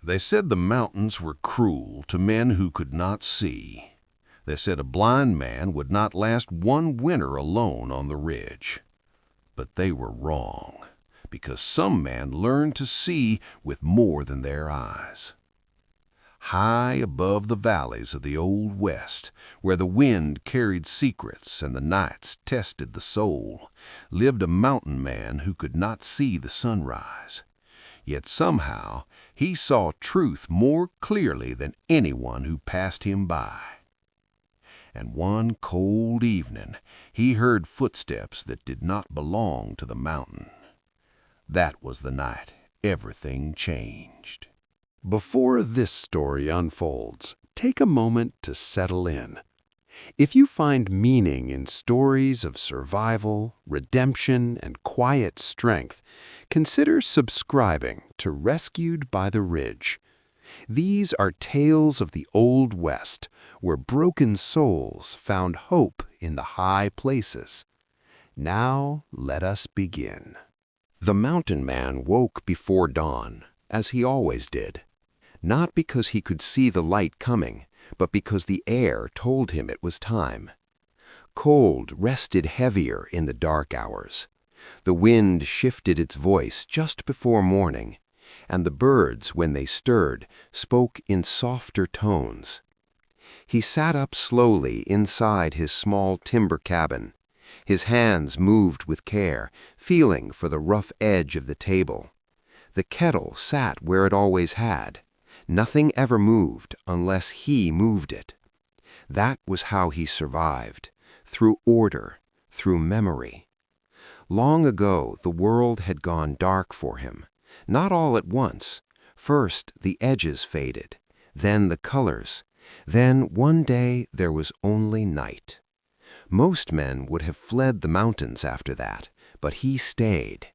They said the mountains were cruel to men who could not see. They said a blind man would not last one winter alone on the ridge. But they were wrong, because some men learned to see with more than their eyes. High above the valleys of the Old West, where the wind carried secrets and the nights tested the soul, lived a mountain man who could not see the sunrise. Yet somehow he saw truth more clearly than anyone who passed him by. And one cold evening he heard footsteps that did not belong to the mountain. That was the night everything changed. Before this story unfolds, take a moment to settle in. If you find meaning in stories of survival, redemption, and quiet strength, consider subscribing to Rescued by the Ridge. These are tales of the Old West, where broken souls found hope in the high places. Now let us begin. The mountain man woke before dawn, as he always did. Not because he could see the light coming, but because the air told him it was time. Cold rested heavier in the dark hours. The wind shifted its voice just before morning, and the birds, when they stirred, spoke in softer tones. He sat up slowly inside his small timber cabin. His hands moved with care, feeling for the rough edge of the table. The kettle sat where it always had. Nothing ever moved unless he moved it. That was how he survived, through order, through memory. Long ago, the world had gone dark for him, not all at once. First, the edges faded, then the colors, then one day there was only night. Most men would have fled the mountains after that, but he stayed.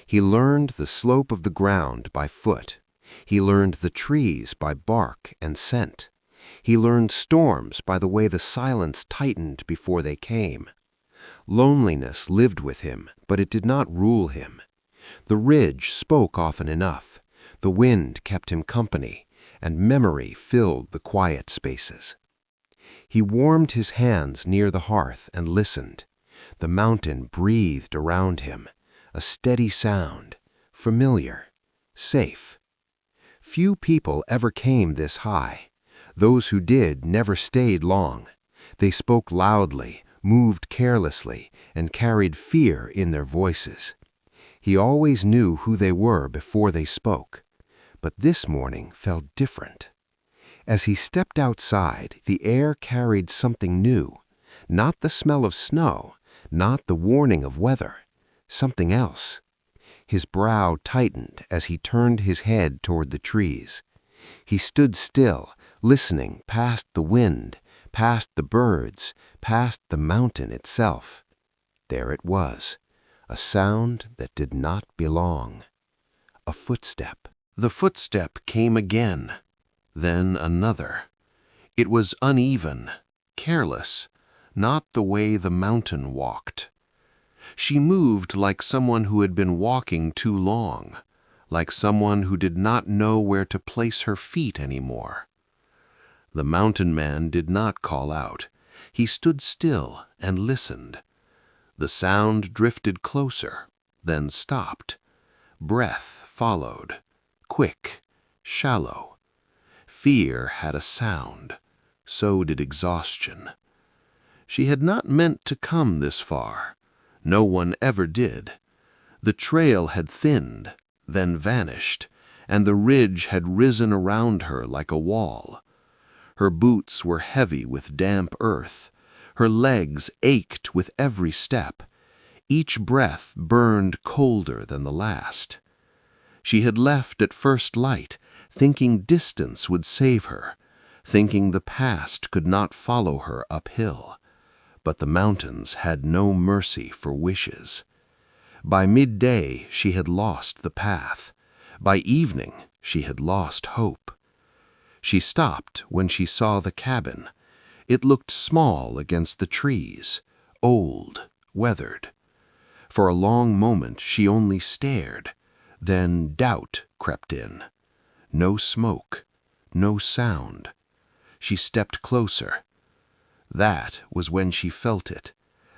He learned the slope of the ground by foot. He learned the trees by bark and scent. He learned storms by the way the silence tightened before they came. Loneliness lived with him, but it did not rule him. The ridge spoke often enough. The wind kept him company, and memory filled the quiet spaces. He warmed his hands near the hearth and listened. The mountain breathed around him, a steady sound, familiar, safe. Few people ever came this high. Those who did never stayed long. They spoke loudly, moved carelessly, and carried fear in their voices. He always knew who they were before they spoke. But this morning felt different. As he stepped outside, the air carried something new. Not the smell of snow, not the warning of weather. Something else. His brow tightened as he turned his head toward the trees. He stood still, listening past the wind, past the birds, past the mountain itself. There it was, a sound that did not belong. A footstep. The footstep came again, then another. It was uneven, careless, not the way the mountain walked. She moved like someone who had been walking too long, like someone who did not know where to place her feet anymore. The mountain man did not call out. He stood still and listened. The sound drifted closer, then stopped. Breath followed, quick, shallow. Fear had a sound. So did exhaustion. She had not meant to come this far. No one ever did. The trail had thinned, then vanished, and the ridge had risen around her like a wall. Her boots were heavy with damp earth. Her legs ached with every step. Each breath burned colder than the last. She had left at first light, thinking distance would save her, thinking the past could not follow her uphill. But the mountains had no mercy for wishes. By midday she had lost the path. By evening she had lost hope. She stopped when she saw the cabin. It looked small against the trees, old, weathered. For a long moment she only stared. Then doubt crept in. No smoke, no sound. She stepped closer. That was when she felt it,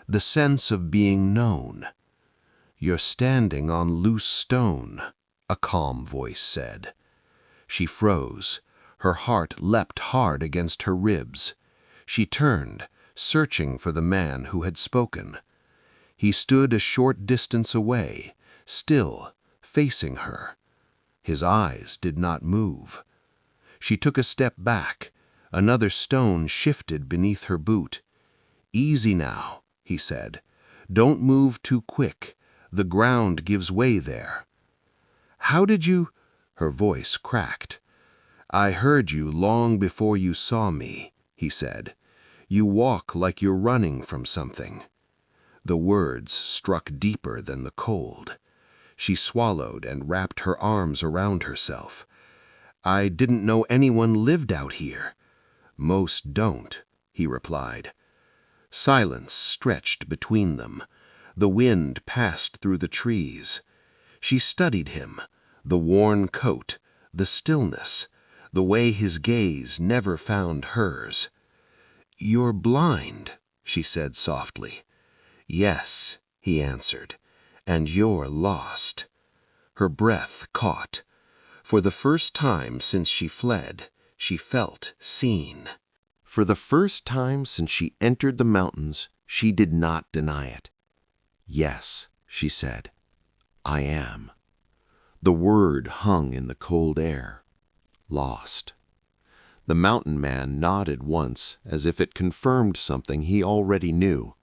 the sense of being known. "You're standing on loose stone," a calm voice said. She froze. Her heart leapt hard against her ribs. She turned, searching for the man who had spoken. He stood a short distance away, still, facing her. His eyes did not move. She took a step back. Another stone shifted beneath her boot. "Easy now," he said. "Don't move too quick. The ground gives way there." "How did you—" Her voice cracked. "I heard you long before you saw me," he said. "You walk like you're running from something." The words struck deeper than the cold. She swallowed and wrapped her arms around herself. "I didn't know anyone lived out here." "Most don't," he replied. Silence stretched between them. The wind passed through the trees. She studied him, the worn coat, the stillness, the way his gaze never found hers. "You're blind," she said softly. "Yes," he answered, "and you're lost." Her breath caught. For the first time since she fled, she felt seen. For the first time since she entered the mountains, she did not deny it. "Yes," she said, "I am." The word hung in the cold air. Lost. The mountain man nodded once, as if it confirmed something he already knew.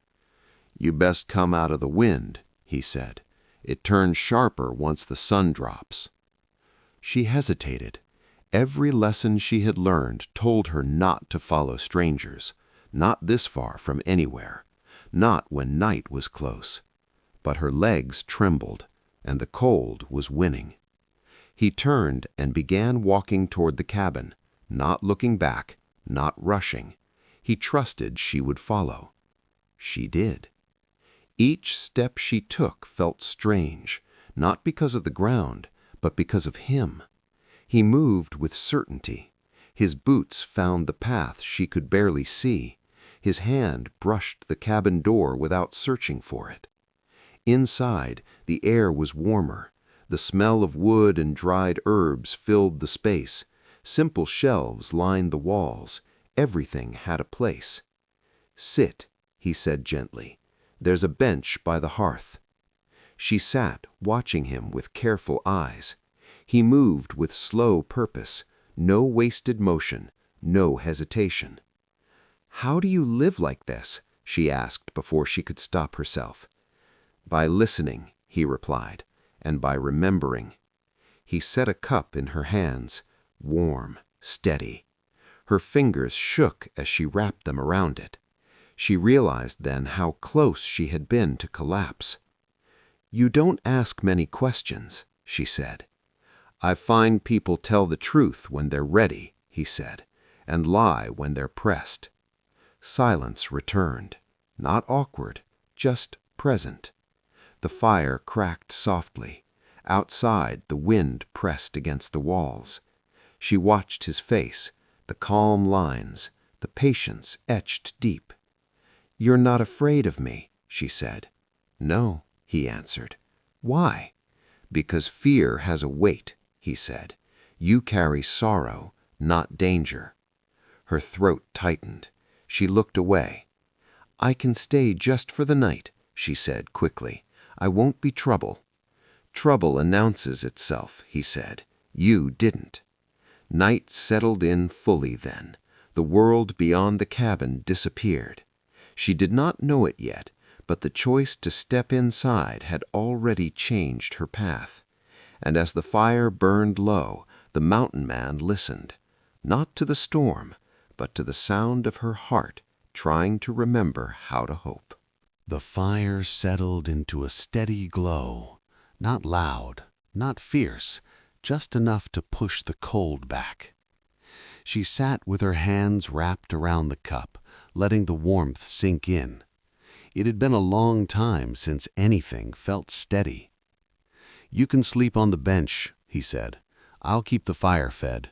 "You best come out of the wind," he said. "It turns sharper once the sun drops." She hesitated. Every lesson she had learned told her not to follow strangers, not this far from anywhere, not when night was close. But her legs trembled, and the cold was winning. He turned and began walking toward the cabin, not looking back, not rushing. He trusted she would follow. She did. Each step she took felt strange, not because of the ground, but because of him. He moved with certainty. His boots found the path she could barely see. His hand brushed the cabin door without searching for it. Inside, the air was warmer. The smell of wood and dried herbs filled the space. Simple shelves lined the walls. Everything had a place. "Sit," he said gently. "There's a bench by the hearth." She sat, watching him with careful eyes. He moved with slow purpose, no wasted motion, no hesitation. "How do you live like this?" she asked before she could stop herself. "By listening," he replied, "and by remembering." He set a cup in her hands, warm, steady. Her fingers shook as she wrapped them around it. She realized then how close she had been to collapse. "You don't ask many questions," she said. "I find people tell the truth when they're ready," he said, "and lie when they're pressed." Silence returned, not awkward, just present. The fire cracked softly. Outside, the wind pressed against the walls. She watched his face, the calm lines, the patience etched deep. "You're not afraid of me," she said. "No," he answered. "Why?" "Because fear has a weight," he said. "You carry sorrow, not danger." Her throat tightened. She looked away. "I can stay just for the night," she said quickly. "I won't be trouble." "Trouble announces itself," he said. "You didn't." Night settled in fully then. The world beyond the cabin disappeared. She did not know it yet, but the choice to step inside had already changed her path. And as the fire burned low, the mountain man listened, not to the storm, but to the sound of her heart trying to remember how to hope. The fire settled into a steady glow, not loud, not fierce, just enough to push the cold back. She sat with her hands wrapped around the cup, letting the warmth sink in. It had been a long time since anything felt steady. "You can sleep on the bench," he said. I'll keep the fire fed."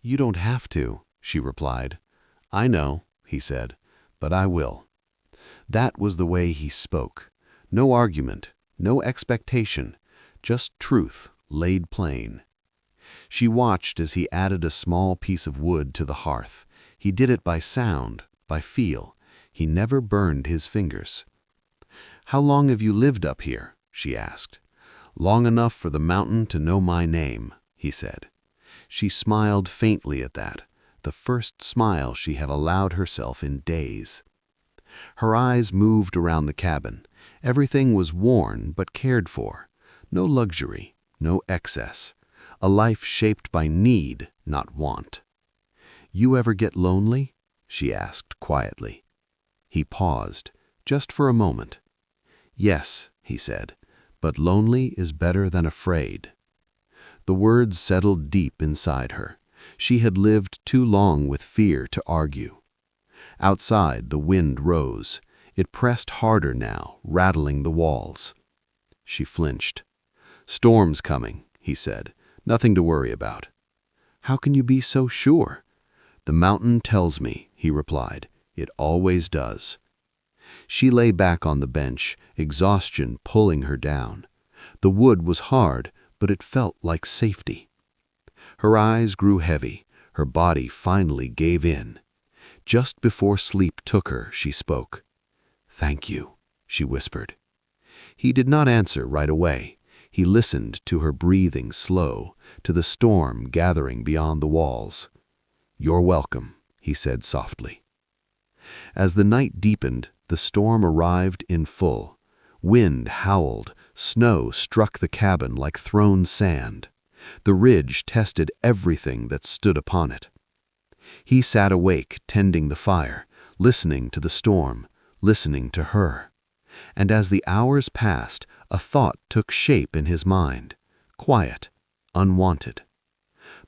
"You don't have to," she replied. "I know," he said, "but I will." That was the way he spoke. No argument, no expectation, just truth laid plain. She watched as he added a small piece of wood to the hearth. He did it by sound, by feel. He never burned his fingers. "How long have you lived up here?" she asked. "Long enough for the mountain to know my name," he said. She smiled faintly at that, the first smile she had allowed herself in days. Her eyes moved around the cabin. Everything was worn but cared for. No luxury, no excess. A life shaped by need, not want. "You ever get lonely?" she asked quietly. He paused, just for a moment. "Yes," he said, "but lonely is better than afraid." The words settled deep inside her. She had lived too long with fear to argue. Outside, the wind rose. It pressed harder now, rattling the walls. She flinched. "Storm's coming," he said. "Nothing to worry about." "How can you be so sure?" "The mountain tells me," he replied. "It always does." She lay back on the bench, exhaustion pulling her down. The wood was hard, but it felt like safety. Her eyes grew heavy. Her body finally gave in. Just before sleep took her, she spoke. "Thank you," she whispered. He did not answer right away. He listened to her breathing slow, to the storm gathering beyond the walls. "You're welcome," he said softly. As the night deepened, the storm arrived in full. Wind howled, snow struck the cabin like thrown sand. The ridge tested everything that stood upon it. He sat awake, tending the fire, listening to the storm, listening to her. And as the hours passed, a thought took shape in his mind, quiet, unwanted.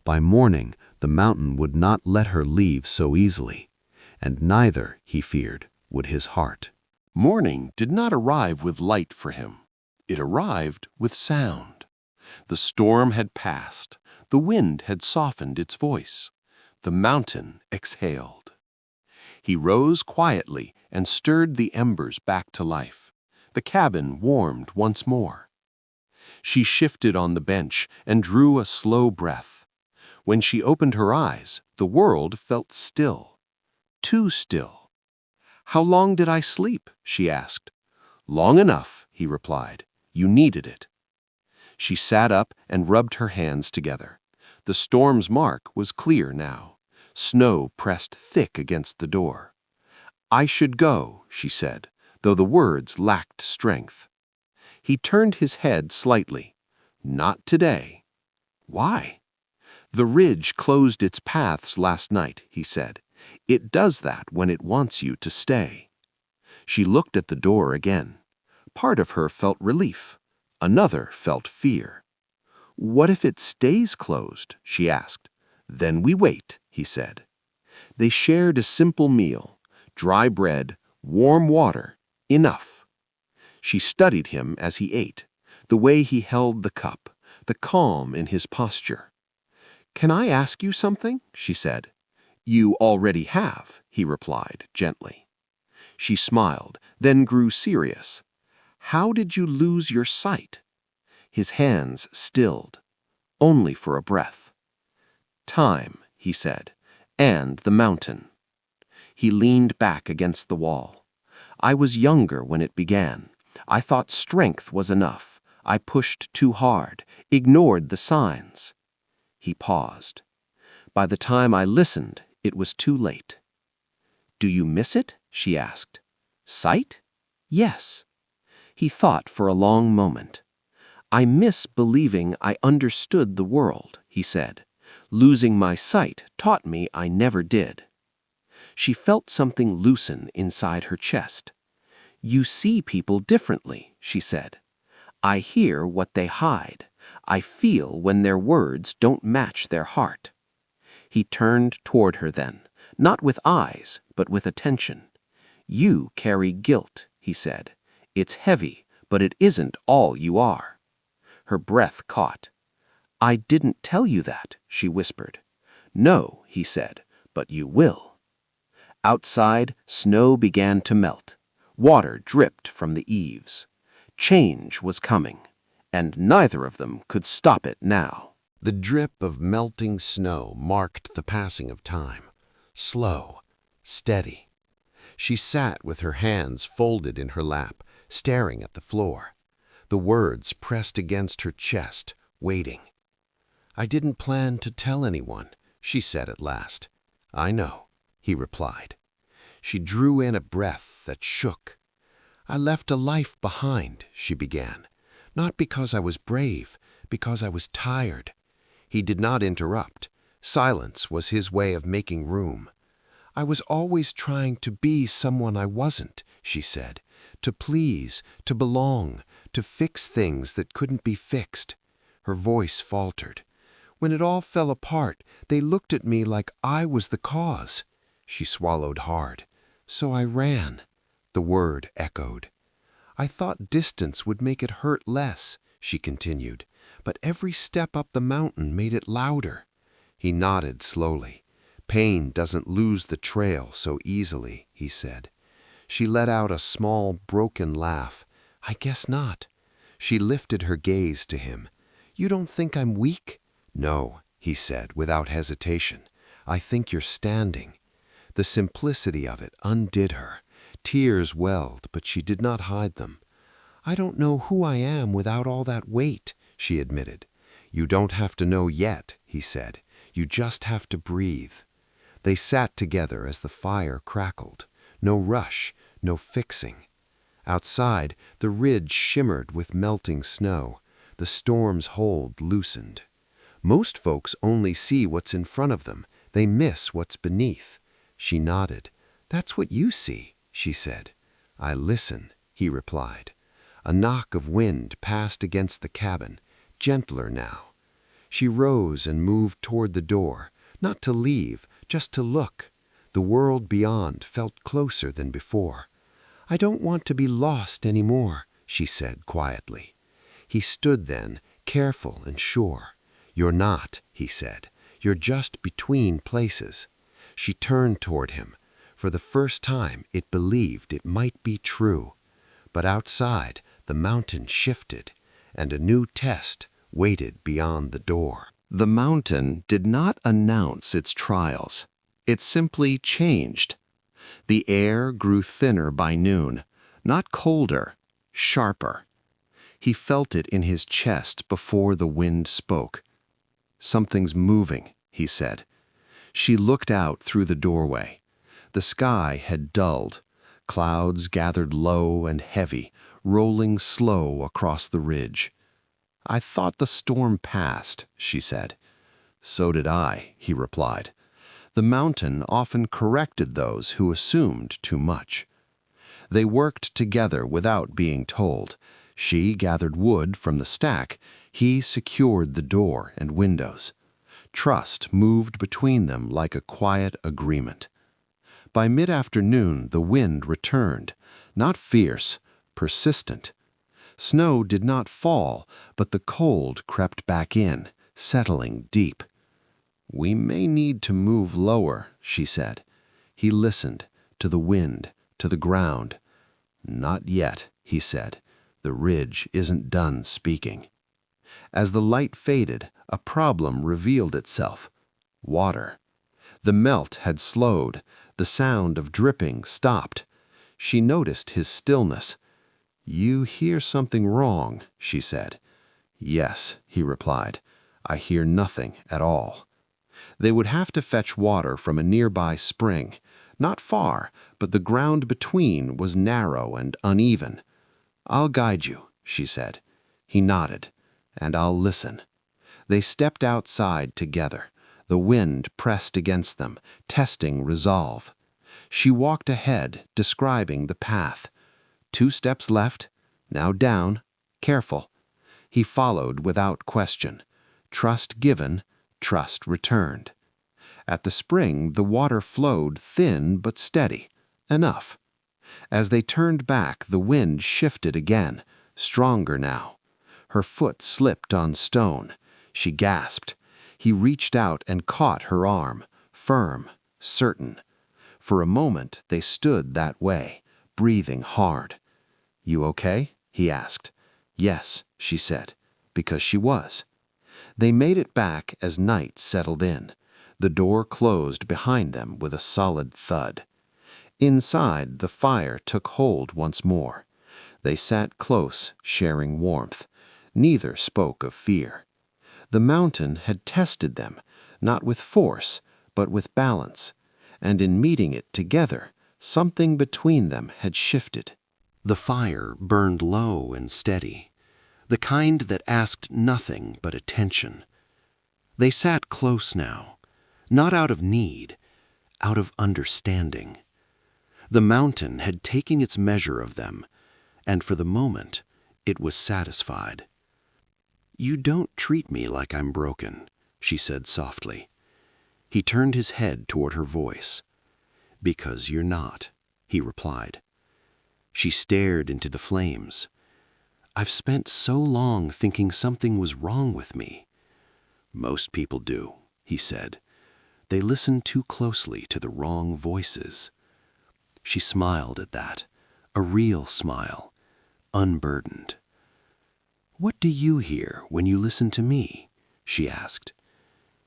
By morning, the mountain would not let her leave so easily, and neither, he feared, would his heart. Morning did not arrive with light for him. It arrived with sound. The storm had passed. The wind had softened its voice. The mountain exhaled. He rose quietly and stirred the embers back to life. The cabin warmed once more. She shifted on the bench and drew a slow breath. When she opened her eyes, the world felt still. Too still. "How long did I sleep?" she asked. "Long enough," he replied. "You needed it." She sat up and rubbed her hands together. The storm's mark was clear now. Snow pressed thick against the door. "I should go," she said, though the words lacked strength. He turned his head slightly. "Not today." "Why?" "The ridge closed its paths last night," he said. "It does that when it wants you to stay." She looked at the door again. Part of her felt relief. Another felt fear. "What if it stays closed?" she asked. "Then we wait," he said. They shared a simple meal. Dry bread, warm water, enough. She studied him as he ate, the way he held the cup, the calm in his posture. "Can I ask you something?" she said. "You already have," he replied gently. She smiled, then grew serious. "How did you lose your sight?" His hands stilled, only for a breath. "Time," he said, "and the mountain." He leaned back against the wall. "I was younger when it began. I thought strength was enough. I pushed too hard, ignored the signs." He paused. "By the time I listened, it was too late." "Do you miss it?" she asked. "Sight?" "Yes." He thought for a long moment. "I miss believing I understood the world," he said. "Losing my sight taught me I never did." She felt something loosen inside her chest. "You see people differently," she said. "I hear what they hide. I feel when their words don't match their heart." He turned toward her then, not with eyes, but with attention. "You carry guilt," he said. "It's heavy, but it isn't all you are." Her breath caught. "I didn't tell you that," she whispered. "No," he said, "but you will." Outside, snow began to melt. Water dripped from the eaves. Change was coming, and neither of them could stop it now. The drip of melting snow marked the passing of time. Slow, steady. She sat with her hands folded in her lap, staring at the floor. The words pressed against her chest, waiting. "I didn't plan to tell anyone," she said at last. "I know," he replied. She drew in a breath that shook. "I left a life behind," she began. "Not because I was brave, because I was tired." He did not interrupt. Silence was his way of making room. "I was always trying to be someone I wasn't," she said. "To please, to belong, to fix things that couldn't be fixed." Her voice faltered. "When it all fell apart, they looked at me like I was the cause." She swallowed hard. "So I ran." The word echoed. "I thought distance would make it hurt less," she continued, "but every step up the mountain made it louder." He nodded slowly. "Pain doesn't lose the trail so easily," he said. She let out a small, broken laugh. "I guess not." She lifted her gaze to him. "You don't think I'm weak?" "No," he said without hesitation. "I think you're standing." The simplicity of it undid her. Tears welled, but she did not hide them. "I don't know who I am without all that weight," she admitted. "You don't have to know yet," he said. "You just have to breathe." They sat together as the fire crackled. No rush, no fixing. Outside, the ridge shimmered with melting snow. The storm's hold loosened. Most folks only see what's in front of them. They miss what's beneath. She nodded. "That's what you see," she said. "I listen," he replied. A knock of wind passed against the cabin, gentler now. She rose and moved toward the door, not to leave, just to look. The world beyond felt closer than before. "I don't want to be lost anymore," she said quietly. He stood then, careful and sure. "You're not," he said. "You're just between places." She turned toward him. For the first time, it believed it might be true. But outside, the mountain shifted, and a new test waited beyond the door. The mountain did not announce its trials. It simply changed. The air grew thinner by noon, not colder, sharper. He felt it in his chest before the wind spoke. "Something's moving," he said. She looked out through the doorway. The sky had dulled. Clouds gathered low and heavy, rolling slow across the ridge. "I thought the storm passed," she said. "So did I," he replied. The mountain often corrected those who assumed too much. They worked together without being told. She gathered wood from the stack. He secured the door and windows. Trust moved between them like a quiet agreement. By mid-afternoon, the wind returned, not fierce, persistent. Snow did not fall, but the cold crept back in, settling deep. "We may need to move lower," she said. He listened, to the wind, to the ground. "Not yet," he said. "The ridge isn't done speaking." As the light faded, a problem revealed itself. Water. The melt had slowed. The sound of dripping stopped. She noticed his stillness. "You hear something wrong," she said. "Yes," he replied. "I hear nothing at all." They would have to fetch water from a nearby spring. Not far, but the ground between was narrow and uneven. "I'll guide you," she said. He nodded. "And I'll listen." They stepped outside together. The wind pressed against them, testing resolve. She walked ahead, describing the path. 2 steps left, now down, careful. He followed without question. Trust given, trust returned. At the spring, the water flowed thin but steady, enough. As they turned back, the wind shifted again, stronger now. Her foot slipped on stone. she gasped. He reached out and caught her arm, firm, certain. For a moment they stood that way, breathing hard. "You okay?" he asked. "Yes," she said, because she was. They made it back as night settled in. The door closed behind them with a solid thud. Inside, the fire took hold once more. They sat close, sharing warmth. Neither spoke of fear. The mountain had tested them, not with force, but with balance, and in meeting it together, something between them had shifted. The fire burned low and steady, the kind that asked nothing but attention. They sat close now, not out of need, out of understanding. The mountain had taken its measure of them, and for the moment it was satisfied. "You don't treat me like I'm broken," she said softly. He turned his head toward her voice. "Because you're not," he replied. She stared into the flames. "I've spent so long thinking something was wrong with me." "Most people do," he said. "They listen too closely to the wrong voices." She smiled at that, a real smile, unburdened. "What do you hear when you listen to me?" she asked.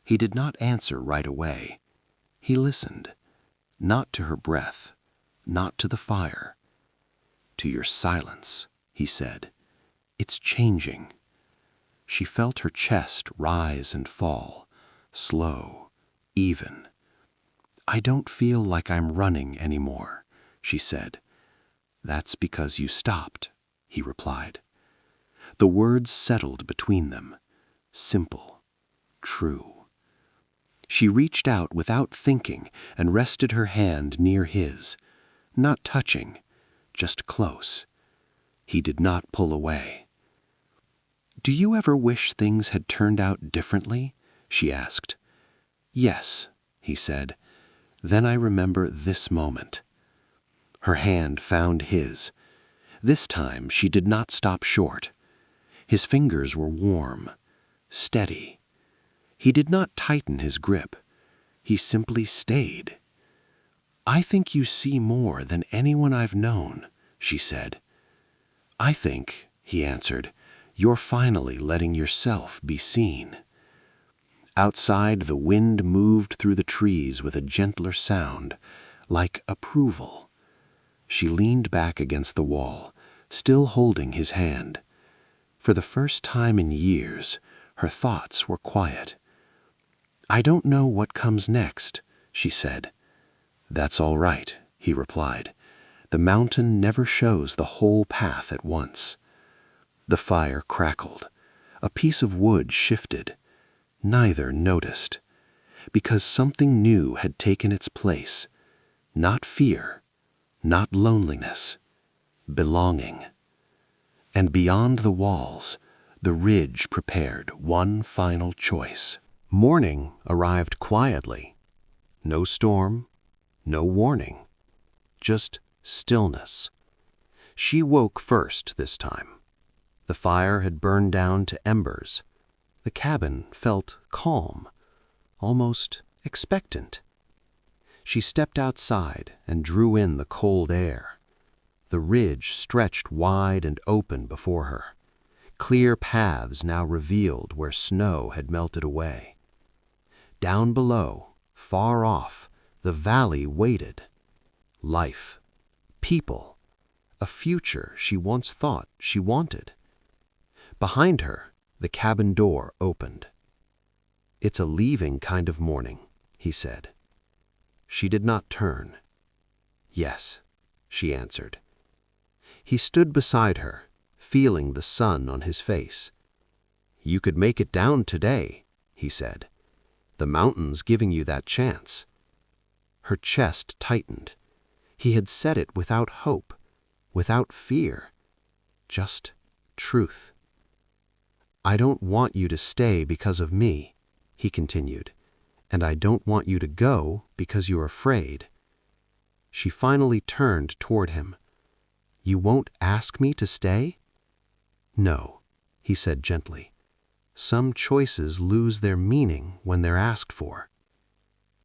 He did not answer right away. He listened, not to her breath, not to the fire. "To your silence," he said. "It's changing." She felt her chest rise and fall, slow, even. "I don't feel like I'm running anymore," she said. "That's because you stopped," he replied. The words settled between them, simple, true. She reached out without thinking and rested her hand near his, not touching, just close. He did not pull away. "Do you ever wish things had turned out differently?" she asked. "Yes," he said. "Then I remember this moment." Her hand found his. This time she did not stop short. His fingers were warm, steady. He did not tighten his grip. He simply stayed. "I think you see more than anyone I've known," she said. "I think," he answered, "you're finally letting yourself be seen." Outside, the wind moved through the trees with a gentler sound, like approval. She leaned back against the wall, still holding his hand. For the first time in years, her thoughts were quiet. "I don't know what comes next," she said. "That's all right," he replied. "The mountain never shows the whole path at once." The fire crackled. A piece of wood shifted. Neither noticed, because something new had taken its place. Not fear, not loneliness, belonging. And beyond the walls, the ridge prepared one final choice. Morning arrived quietly. No storm, no warning, just stillness. She woke first this time. The fire had burned down to embers. The cabin felt calm, almost expectant. She stepped outside and drew in the cold air. The ridge stretched wide and open before her. Clear paths now revealed where snow had melted away. Down below, far off, the valley waited. Life, people, a future she once thought she wanted. Behind her, the cabin door opened. "It's a leaving kind of morning," he said. She did not turn. "Yes," she answered. He stood beside her, feeling the sun on his face. "You could make it down today," he said. "The mountain's giving you that chance." Her chest tightened. He had said it without hope, without fear, just truth. "I don't want you to stay because of me," he continued, "and I don't want you to go because you're afraid." She finally turned toward him. "You won't ask me to stay?" "No," he said gently. some choices lose their meaning when they're asked for.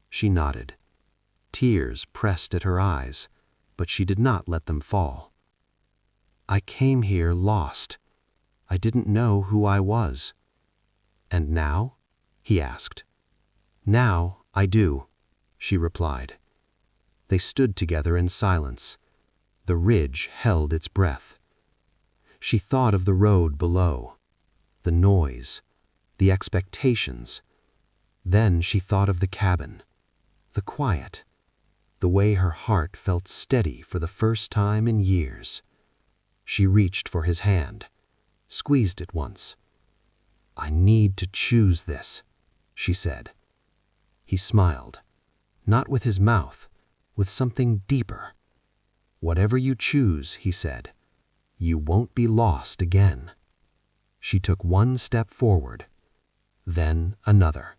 She nodded. Tears pressed at her eyes, but she did not let them fall. I came here lost. I didn't know who I was. And now? He asked. Now I do, she replied. They stood together in silence. The ridge held its breath. She thought of the road below, the noise, the expectations. Then she thought of the cabin, the quiet, the way her heart felt steady for the first time in years. She reached for his hand, squeezed it once. I need to choose this, she said. He smiled, not with his mouth, with something deeper. Whatever you choose, he said, you won't be lost again. She took one step forward, then another,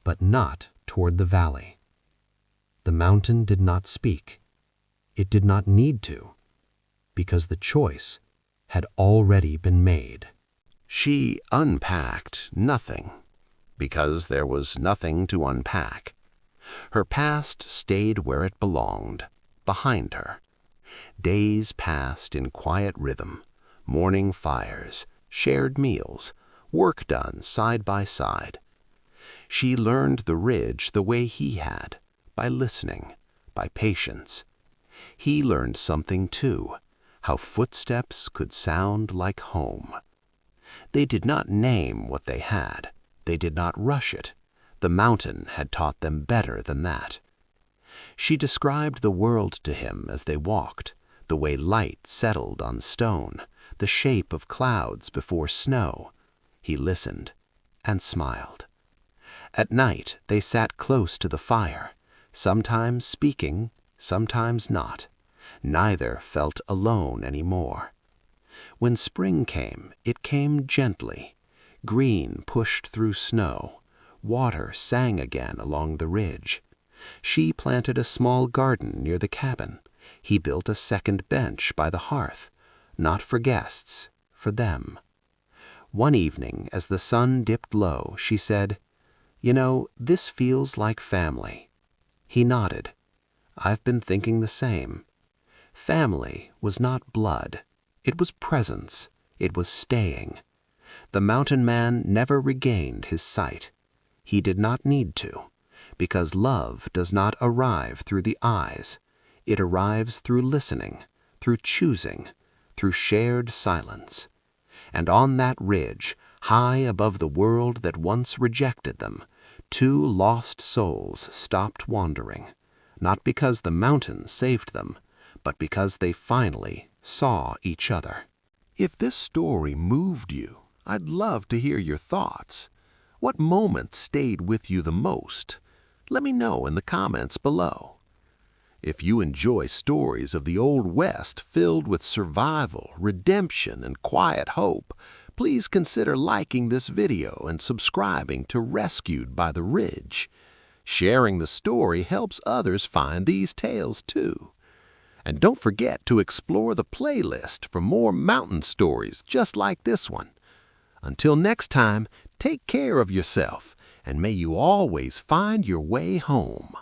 but not toward the valley. The mountain did not speak. It did not need to, because the choice had already been made. She unpacked nothing, because there was nothing to unpack. Her past stayed where it belonged, behind her. Days passed in quiet rhythm, morning fires, shared meals, work done side by side. She learned the ridge the way he had, by listening, by patience. He learned something too, how footsteps could sound like home. They did not name what they had. They did not rush it. The mountain had taught them better than that. She described the world to him as they walked, the way light settled on stone, the shape of clouds before snow. He listened and smiled. At night they sat close to the fire, sometimes speaking, sometimes not. Neither felt alone anymore. When spring came, it came gently. Green pushed through snow. Water sang again along the ridge. She planted a small garden near the cabin. He built a second bench by the hearth, not for guests, for them. One evening, as the sun dipped low, she said, "You know, this feels like family." He nodded. "I've been thinking the same." Family was not blood. It was presence. It was staying. The mountain man never regained his sight. He did not need to, because love does not arrive through the eyes. It arrives through listening, through choosing, through shared silence. And on that ridge, high above the world that once rejected them, two lost souls stopped wandering, not because the mountain saved them, but because they finally saw each other. If this story moved you, I'd love to hear your thoughts. What moment stayed with you the most? Let me know in the comments below. If you enjoy stories of the Old West filled with survival, redemption, and quiet hope, please consider liking this video and subscribing to Rescued by the Ridge. Sharing the story helps others find these tales too. And don't forget to explore the playlist for more mountain stories just like this one. Until next time, take care of yourself, and may you always find your way home.